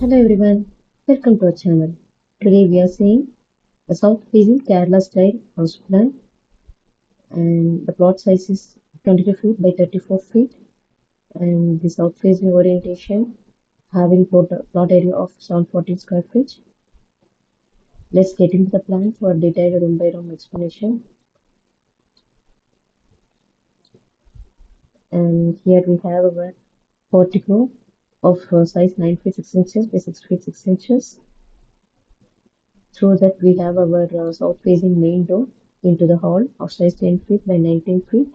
Hello everyone, welcome to our channel. Today we are seeing a south facing Kerala style house plan, and the plot size is 22 feet by 34 feet, and the south facing orientation having plot area of 714 square feet. Let's get into the plan for detailed room by room explanation. And here we have our portico of size 9 feet 6 inches by 6 feet 6 inches. Through that we have our south-facing main door into the hall of size 10 feet by 19 feet.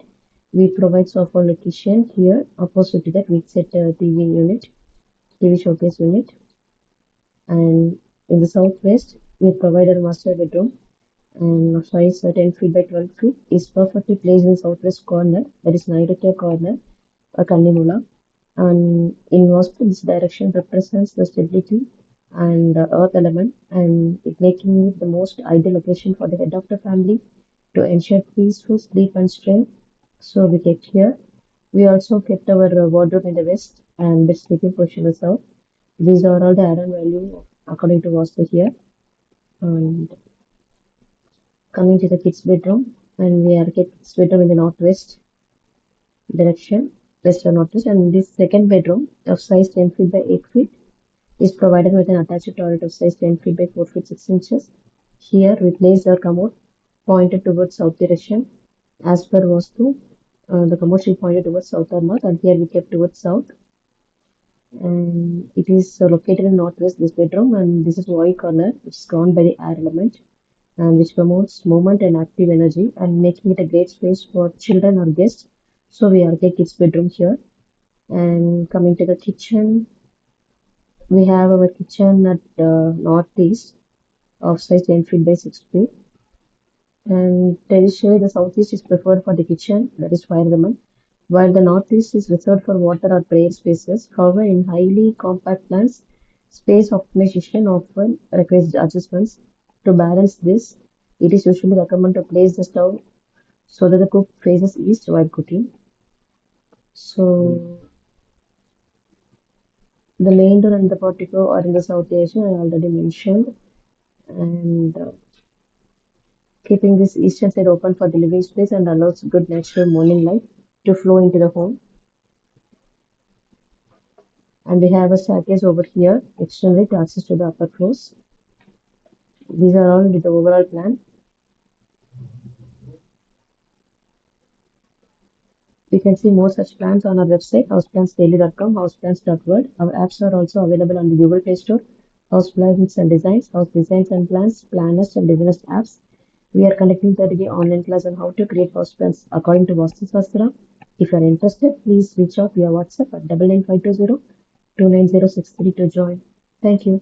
We provide sofa location here. Opposite to that we set a TV unit, TV showcase unit. And in the southwest, we provide a master bedroom and of size 10 feet by 12 feet is perfectly placed in southwest corner, that is Nairobi corner, a Kannimula. And in Vastu, this direction represents the stability and earth element, and it making it the most ideal location for the head of the family to ensure peaceful sleep and strength. So we kept here. We also kept our wardrobe in the west and bed sleeping position in the south. These are all the added value according to Vastu here. And coming to the kids' bedroom, and we are kids' bedroom in the northwest direction, west or northwest, and this second bedroom of size 10 feet by 8 feet is provided with an attached toilet of size 10 feet by 4 feet 6 inches. Here we place our commode pointed towards south direction. As per Vastu, the commode should point towards south or north, and here we kept towards south. And it is located in northwest this bedroom, and this is Y corner, which is drawn by the air element, and which promotes movement and active energy, and making it a great space for children or guests. So we are kids bedroom here. And coming to the kitchen, we have our kitchen at northeast of size 10 feet by 6 feet. And traditionally, the southeast is preferred for the kitchen, that is fire element, while the northeast is reserved for water or prayer spaces. However, in highly compact plants, space optimization often requires adjustments. To balance this, it is usually recommended to place the stove so that the cook faces east while cooking. So, the main door and the portico are in the south Asia, I already mentioned, and keeping this eastern side open for the living space and allows good natural morning light to flow into the home. And we have a staircase over here externally to access to the upper floors. These are all with the overall plan. You can see more such plans on our website houseplansdaily.com, houseplans.world. Our apps are also available on the Google Play Store. House plans and designs, house designs and plans, planners and designers apps. We are conducting 30-day online class on how to create house plans according to Vastu Shastra. If you are interested, please reach out via WhatsApp at 99520 29063 to join. Thank you.